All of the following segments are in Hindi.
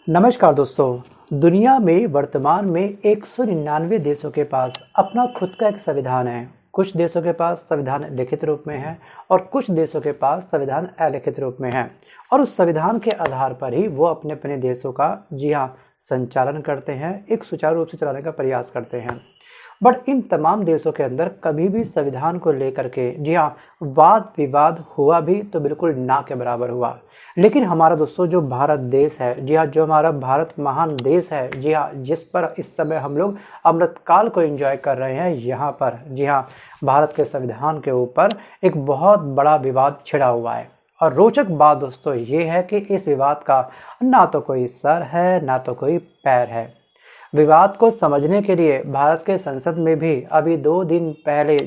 नमस्कार दोस्तों। दुनिया में वर्तमान में 199 देशों के पास अपना खुद का एक संविधान है। कुछ देशों के पास संविधान लिखित रूप में है और कुछ देशों के पास संविधान अलिखित रूप में है, और उस संविधान के आधार पर ही वो अपने अपने देशों का संचालन करते हैं, एक सुचारू रूप से चलाने का प्रयास करते हैं। बट इन तमाम देशों के अंदर कभी भी संविधान को लेकर के वाद विवाद हुआ भी तो बिल्कुल ना के बराबर हुआ। लेकिन हमारा दोस्तों जो भारत देश है, जो हमारा भारत महान देश है, जिस पर इस समय हम लोग अमृतकाल को एंजॉय कर रहे हैं, यहाँ पर भारत के संविधान के ऊपर एक बहुत बड़ा विवाद छिड़ा हुआ है। और रोचक बात दोस्तों ये है कि इस विवाद का ना तो कोई सर है ना तो कोई पैर है। विवाद को समझने के लिए भारत के संसद में भी अभी 2 दिन पहले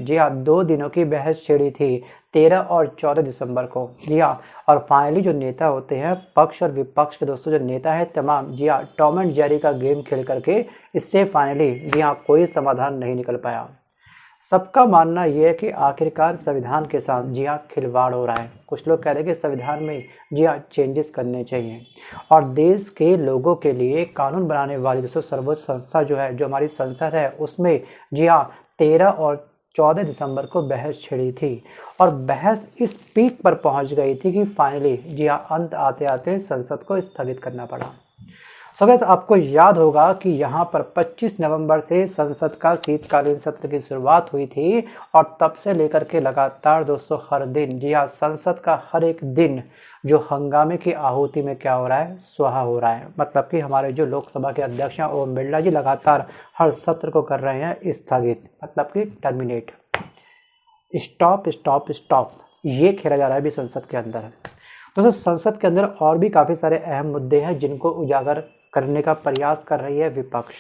2 दिनों की बहस छिड़ी थी, 13 और 14 दिसंबर को। और फाइनली जो नेता होते हैं पक्ष और विपक्ष के दोस्तों, जो नेता है तमाम टॉम एंड जेरी का गेम खेल करके इससे फाइनली कोई समाधान नहीं निकल पाया। सबका मानना यह है कि आखिरकार संविधान के साथ खिलवाड़ हो रहा है। कुछ लोग कह रहे हैं कि संविधान में चेंजेस करने चाहिए, और देश के लोगों के लिए कानून बनाने वाली दोस्तों सर्वोच्च संस्था जो हमारी संसद है, उसमें 13 और 14 दिसंबर को बहस छिड़ी थी, और बहस इस पीक पर पहुंच गई थी कि फाइनली अंत आते आते संसद को स्थगित करना पड़ा। सो गाइस, आपको याद होगा कि यहाँ पर 25 नवंबर से संसद का शीतकालीन सत्र की शुरुआत हुई थी, और तब से लेकर के लगातार दोस्तों हर दिन संसद का हर एक दिन जो हंगामे की आहुति में क्या हो रहा है, स्वाहा हो रहा है। मतलब कि हमारे जो लोकसभा के अध्यक्ष हैं ओम बिरला जी लगातार हर सत्र को कर रहे हैं स्थगित, मतलब कि टर्मिनेट, स्टॉप स्टॉप स्टॉप, ये खेला जा रहा है अभी संसद के अंदर। दोस्तों संसद के अंदर और भी काफ़ी सारे अहम मुद्दे हैं जिनको उजागर करने का प्रयास कर रही है विपक्ष।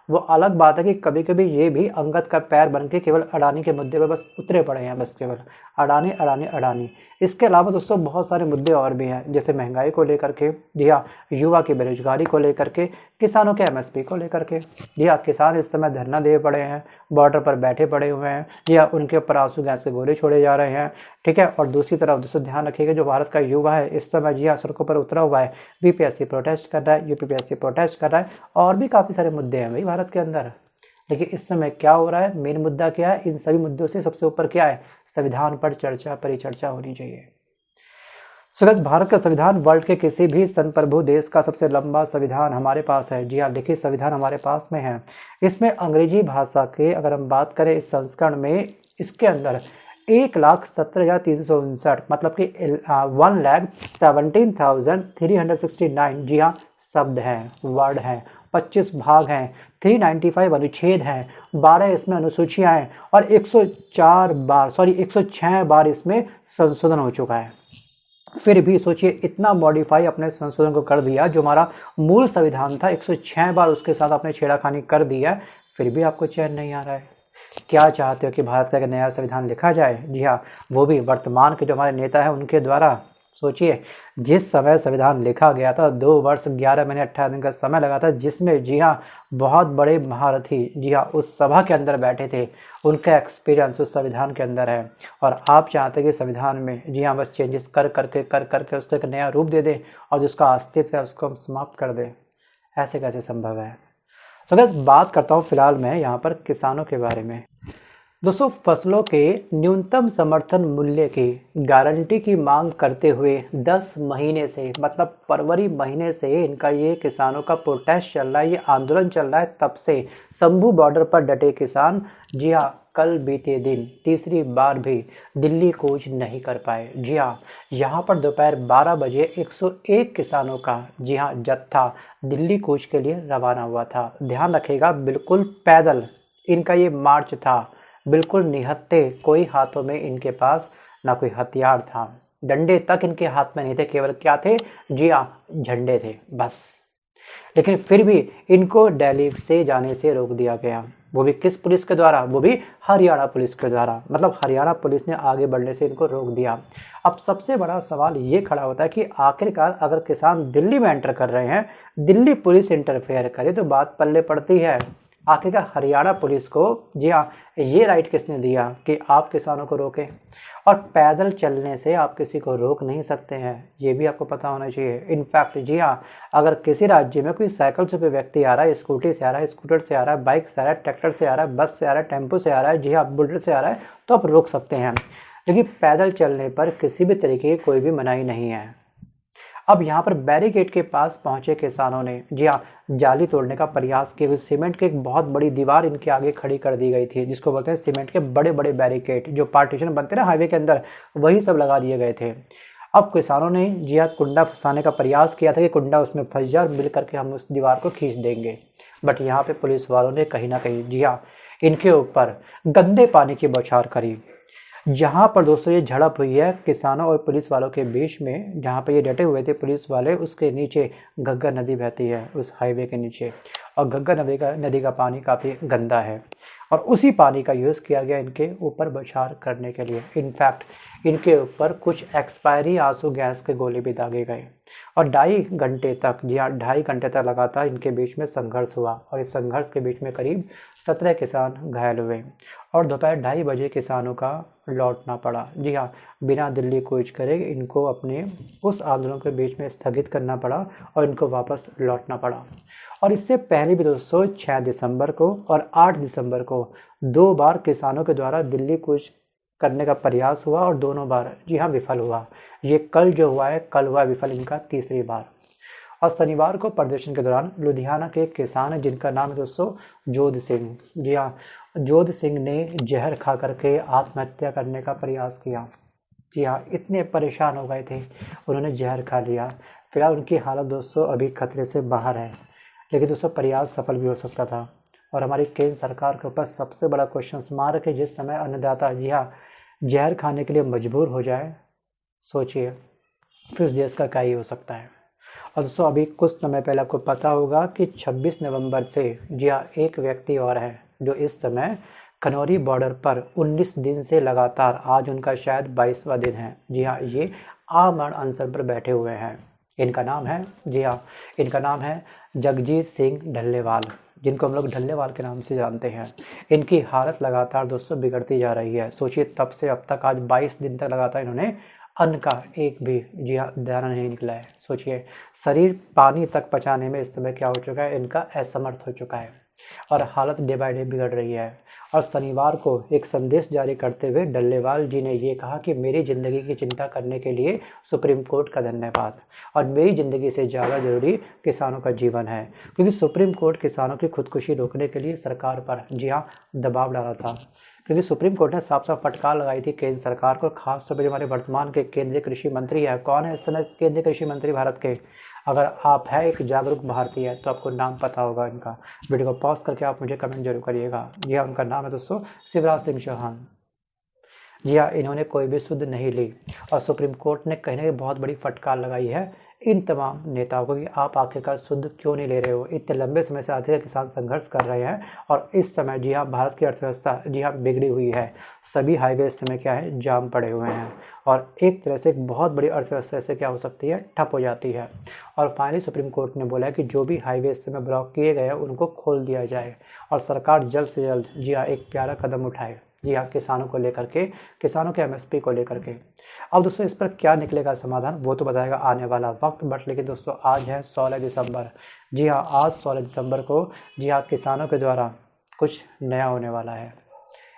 वो अलग बात है कि कभी कभी ये भी अंगद का पैर बन के केवल अडानी के मुद्दे पर बस उतरे पड़े हैं, बस केवल अडानी अडानी अडानी। इसके अलावा दोस्तों बहुत सारे मुद्दे और भी हैं, जैसे महंगाई को लेकर के, युवा की बेरोजगारी को लेकर के, किसानों के एमएसपी को लेकर के। किसान इस समय धरना दे पड़े हैं, बॉर्डर पर बैठे पड़े हुए हैं, उनके ऊपर आंसू गैस के गोले छोड़े जा रहे हैं, ठीक है। और दूसरी तरफ दोस्तों ध्यान रखिएगा, जो भारत का युवा है इस समय सड़कों पर उतरा हुआ है, बीपीएससी प्रोटेस्ट कर रहा है, यूपीपीएससी प्रोटेस्ट कर रहा है, और भी काफ़ी सारे मुद्दे हैं भाई भारत के अंदर। लेकिन इस समय क्या हो रहा है, मेन मुद्दा क्या है, इन सभी मुद्दों से सबसे ऊपर क्या है, संविधान पर परिचर्चा होनी चाहिए। सो गाइस, भारत का संविधान वर्ल्ड के किसी भी संप्रभु देश का सबसे लंबा संविधान हमारे पास है। लिखित संविधान हमारे पास में है। इसमें अंग्रेजी भाषा के अगर हम बात करें इस संस्करण में, इसके अंदर 1,17,359 मतलब कि 1,17,369 शब्द हैं, वर्ड हैं, 25 भाग हैं, 395 अनुच्छेद हैं, 12 इसमें अनुसूचियां हैं, और 106 बार इसमें संशोधन हो चुका है। फिर भी सोचिए, इतना मॉडिफाई अपने संशोधन को कर दिया, जो हमारा मूल संविधान था 106 बार उसके साथ आपने छेड़खानी कर दिया, फिर भी आपको चैन नहीं आ रहा है। क्या चाहते हो कि भारत का एक नया संविधान लिखा जाए? वो भी वर्तमान के जो हमारे नेता हैं उनके द्वारा। सोचिए, जिस समय संविधान लिखा गया था 2 वर्ष 11 महीने 18 दिन का समय लगा था, जिसमें बहुत बड़े महारथी उस सभा के अंदर बैठे थे, उनका एक्सपीरियंस उस संविधान के अंदर है। और आप चाहते हैं कि संविधान में बस चेंजेस कर करके उसको एक नया रूप दे दें, और जिसका अस्तित्व है उसको हम समाप्त कर दें। ऐसे कैसे संभव है? तो बस बात करता हूँ फिलहाल मैं यहाँ पर किसानों के बारे में। दोस्तों, फसलों के न्यूनतम समर्थन मूल्य की गारंटी की मांग करते हुए 10 महीने से, मतलब फरवरी महीने से इनका ये किसानों का प्रोटेस्ट चल रहा है, ये आंदोलन चल रहा है। तब से शंभू बॉर्डर पर डटे किसान कल बीते दिन तीसरी बार भी दिल्ली कूच नहीं कर पाए। यहाँ पर दोपहर 12 बजे 101 किसानों का जत्था दिल्ली कूच के लिए रवाना हुआ था। ध्यान रखिएगा, बिल्कुल पैदल इनका ये मार्च था, बिल्कुल निहत्थे, कोई हाथों में इनके पास ना कोई हथियार था, डंडे तक इनके हाथ में नहीं थे, केवल क्या थे, झंडे थे बस। लेकिन फिर भी इनको दिल्ली से जाने से रोक दिया गया, वो भी किस पुलिस के द्वारा? वो भी हरियाणा पुलिस के द्वारा। मतलब हरियाणा पुलिस ने आगे बढ़ने से इनको रोक दिया। अब सबसे बड़ा सवाल ये खड़ा होता है कि आखिरकार अगर किसान दिल्ली में एंटर कर रहे हैं, दिल्ली पुलिस इंटरफेयर करे तो बात पल्ले पड़ती है। आखिरकार हरियाणा पुलिस को, जी हाँ, ये राइट किसने दिया कि आप किसानों को रोकें? और पैदल चलने से आप किसी को रोक नहीं सकते हैं, ये भी आपको पता होना चाहिए। इनफैक्ट जी हाँ, अगर किसी राज्य में कोई साइकिल से कोई व्यक्ति आ रहा है, स्कूटी से आ रहा है, स्कूटर से आ रहा है, बाइक से आ रहा है, ट्रैक्टर से आ रहा है, बस से आ रहा है, टेम्पो से आ रहा है, जी हाँ, बुलेट से आ रहा है, तो आप रोक सकते हैं। लेकिन पैदल चलने पर किसी भी तरीके की कोई भी मनाही नहीं है। अब यहाँ पर बैरिकेड के पास पहुंचे किसानों ने, जी हाँ, जाली तोड़ने का प्रयास किया। सीमेंट की एक बहुत बड़ी दीवार इनके आगे खड़ी कर दी गई थी, जिसको बोलते हैं सीमेंट के बड़े बड़े बैरिकेड, जो पार्टीशन बनते हैं ना हाईवे के अंदर, वही सब लगा दिए गए थे। अब किसानों ने, जी हाँ, कुंडा फंसाने का प्रयास किया था कि कुंडा उसमें फंस जाए और मिल करके हम उस दीवार को खींच देंगे। बट यहाँ पे पुलिस वालों ने कहीं ना कहीं, जी हाँ, इनके ऊपर गंदे पानी की बौछार करी। जहाँ पर दोस्तों ये झड़प हुई है किसानों और पुलिस वालों के बीच में, जहाँ पर ये डटे हुए थे पुलिस वाले, उसके नीचे घग्गर नदी बहती है, उस हाईवे के नीचे। और घग्गर नदी का पानी काफ़ी गंदा है और उसी पानी का यूज़ किया गया इनके ऊपर बौछार करने के लिए। इनफैक्ट इनके ऊपर कुछ एक्सपायरी आंसू गैस के गोले भी दागे गए और 2.5 घंटे तक, जी हाँ, 2.5 घंटे तक लगातार इनके बीच में संघर्ष हुआ। और इस संघर्ष के बीच में करीब 17 किसान घायल हुए और दोपहर 2:30 बजे किसानों का लौटना पड़ा। जी हाँ, बिना दिल्ली कूच करे इनको अपने उस आंदोलन के बीच में स्थगित करना पड़ा और इनको वापस लौटना पड़ा। और इससे पहले भी दोस्तों 6 दिसंबर को और 8 दिसंबर को 2 बार किसानों के द्वारा दिल्ली कूच करने का प्रयास हुआ और दोनों बार, जी हाँ, विफल हुआ। ये कल जो हुआ है, कल हुआ विफल इनका तीसरी बार। और शनिवार को प्रदर्शन के दौरान लुधियाना के एक किसान है जिनका नाम है दोस्तों जोध सिंह। जी हाँ, जोध सिंह ने जहर खा करके आत्महत्या करने का प्रयास किया। जी हाँ, इतने परेशान हो गए थे, उन्होंने जहर खा लिया। फिलहाल उनकी हालत दोस्तों अभी खतरे से बाहर है, लेकिन दोस्तों प्रयास सफल भी हो सकता था। और हमारी केंद्र सरकार के ऊपर सबसे बड़ा क्वेश्चन मार्क है, जिस समय अन्नदाता, जी हाँ, जहर खाने के लिए मजबूर हो जाए, सोचिए फिर उस देश का क्या ही हो सकता है। और दोस्तों अभी कुछ समय पहले आपको पता होगा कि 26 नवंबर से, जी हाँ, एक व्यक्ति और है जो इस समय खनौरी बॉर्डर पर 19 दिन से लगातार, आज उनका शायद 22वां दिन है, जी हाँ, ये आमरण अनशन पर बैठे हुए हैं। इनका नाम है, जी हाँ, इनका नाम है जगजीत सिंह ढल्लेवाल, जिनको हम लोग ढल्लेवाल के नाम से जानते हैं। इनकी हालत लगातार दोस्तों बिगड़ती जा रही है। सोचिए तब से अब तक आज 22 दिन तक लगातार इन्होंने अन्न का एक भी, जी हाँ, दाना नहीं निकला है। सोचिए शरीर पानी तक पचाने में इस समय क्या हो चुका है, इनका असमर्थ हो चुका है और हालत डे बाय डे बिगड़ रही है। और शनिवार को एक संदेश जारी करते हुए डल्लेवाल जी ने ये कहा कि मेरी ज़िंदगी की चिंता करने के लिए सुप्रीम कोर्ट का धन्यवाद, और मेरी ज़िंदगी से ज़्यादा ज़रूरी किसानों का जीवन है, क्योंकि सुप्रीम कोर्ट किसानों की खुदकुशी रोकने के लिए सरकार पर, जी हाँ, दबाव डाला था। क्योंकि सुप्रीम कोर्ट ने साफ साफ फटकार लगाई थी केंद्र सरकार को, खासतौर पर जो हमारे वर्तमान के केंद्रीय कृषि मंत्री है। कौन है इस समय केंद्रीय कृषि मंत्री भारत के? अगर आप है एक जागरूक भारतीय है तो आपको नाम पता होगा इनका। वीडियो को पॉज करके आप मुझे कमेंट जरूर करिएगा। जी हाँ, उनका नाम है दोस्तों शिवराज सिंह चौहान। जी हाँ, इन्होंने कोई भी सुध नहीं ली और सुप्रीम कोर्ट ने कहीं ना कहीं बहुत बड़ी फटकार लगाई है इन तमाम नेताओं को कि आप आखिरकार शुद्ध क्यों नहीं ले रहे हो। इतने लंबे समय से आते किसान संघर्ष कर रहे हैं और इस समय, जी हाँ, भारत की अर्थव्यवस्था, जी हाँ, बिगड़ी हुई है। सभी हाईवे इस समय क्या है, जाम पड़े हुए हैं और एक तरह से एक बहुत बड़ी अर्थव्यवस्था से क्या हो सकती है, ठप हो जाती है। और फाइनली सुप्रीम कोर्ट ने बोला है कि जो भी हाईवे इस समय ब्लॉक किए गए हैं उनको खोल दिया जाए और सरकार जल्द से जल्द, जी हाँ, एक प्यारा कदम उठाए, जी हाँ, किसानों को लेकर के, किसानों के एमएसपी को लेकर के। अब दोस्तों इस पर क्या निकलेगा समाधान वो तो बताएगा आने वाला वक्त। बट लेकिन दोस्तों आज है 16 दिसंबर। जी हाँ, आज 16 दिसंबर को, जी हाँ, किसानों के द्वारा कुछ नया होने वाला है।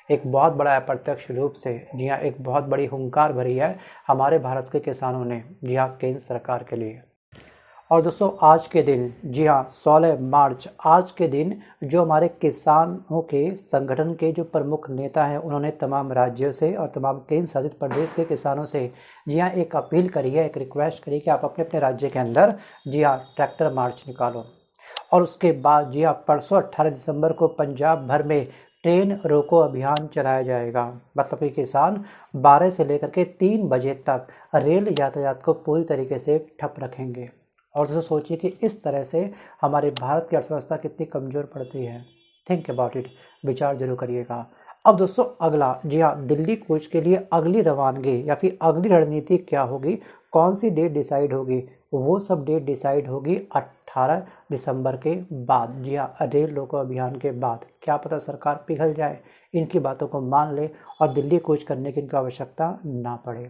एक बहुत बड़ा अप्रत्यक्ष रूप से, जी हाँ, एक बहुत बड़ी हुंकार भरी है हमारे भारत के किसानों ने, जी हाँ, केंद्र सरकार के लिए। और दोस्तों आज के दिन, जी हाँ, 16 मार्च, आज के दिन जो हमारे किसानों के संगठन के जो प्रमुख नेता हैं उन्होंने तमाम राज्यों से और तमाम केंद्र शासित प्रदेश के किसानों से, जी हाँ, एक अपील करी है, एक रिक्वेस्ट करी कि आप अपने अपने राज्य के अंदर, जी हाँ, ट्रैक्टर मार्च निकालो। और उसके बाद, जी हाँ, परसों 18 दिसंबर को पंजाब भर में ट्रेन रोको अभियान चलाया जाएगा। मतलब कि किसान 12 से लेकर के 3 बजे तक रेल यातायात को पूरी तरीके से ठप रखेंगे। और दोस्तों सोचिए कि इस तरह से हमारे भारत की अर्थव्यवस्था कितनी कमज़ोर पड़ती है। थिंक अबाउट इट, विचार जरूर करिएगा। अब दोस्तों अगला, जी हाँ, दिल्ली कूच के लिए अगली रवानगी या फिर अगली रणनीति क्या होगी, कौन सी डेट डिसाइड होगी, वो सब डेट डिसाइड होगी 18 दिसंबर के बाद, जी हाँ, रेल रोको अभियान के बाद, क्या पता सरकार पिघल जाए, इनकी बातों को मान ले और दिल्ली कूच करने की इनको आवश्यकता ना पड़े।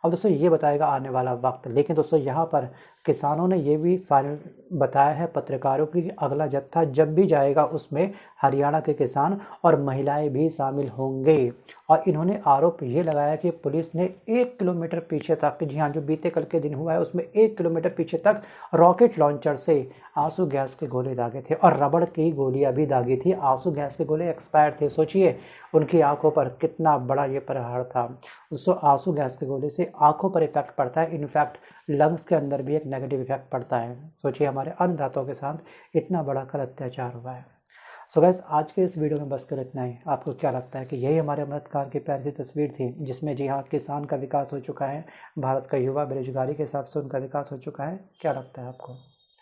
अब दोस्तों ये बताएगा आने वाला वक्त। लेकिन दोस्तों यहाँ पर किसानों ने ये भी फाइनल बताया है पत्रकारों की, अगला जत्था जब भी जाएगा उसमें हरियाणा के किसान और महिलाएं भी शामिल होंगे। और इन्होंने आरोप ये लगाया कि पुलिस ने 1 किलोमीटर पीछे तक, जी हाँ, जो बीते कल के दिन हुआ है उसमें 1 किलोमीटर पीछे तक रॉकेट लॉन्चर से आंसू गैस के गोले दागे थे और रबड़ की गोलियां भी दागी थी। आंसू गैस के गोले एक्सपायर थे। सोचिए उनकी आंखों पर कितना बड़ा ये प्रहार था। दोस्तों आंसू गैस के गोले से आंखों पर इफेक्ट पड़ता है, इनफैक्ट लंग्स के अंदर भी एक नेगेटिव इफेक्ट पड़ता है। सोचिए हमारे अन्नदाताओं के साथ इतना बड़ा कल अत्याचार हुआ है। सो गैस आज के इस वीडियो में बस कर इतना ही। आपको क्या लगता है कि यही हमारे अमृतकाल की प्यारी सी तस्वीर थी, जिसमें जी हाँ किसान का विकास हो चुका है, भारत का युवा बेरोजगारी के हिसाब से उनका विकास हो चुका है? क्या लगता है आपको?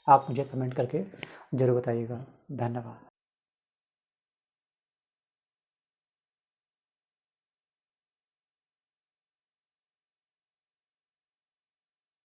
आप मुझे कमेंट करके ज़रूर बताइएगा। धन्यवाद।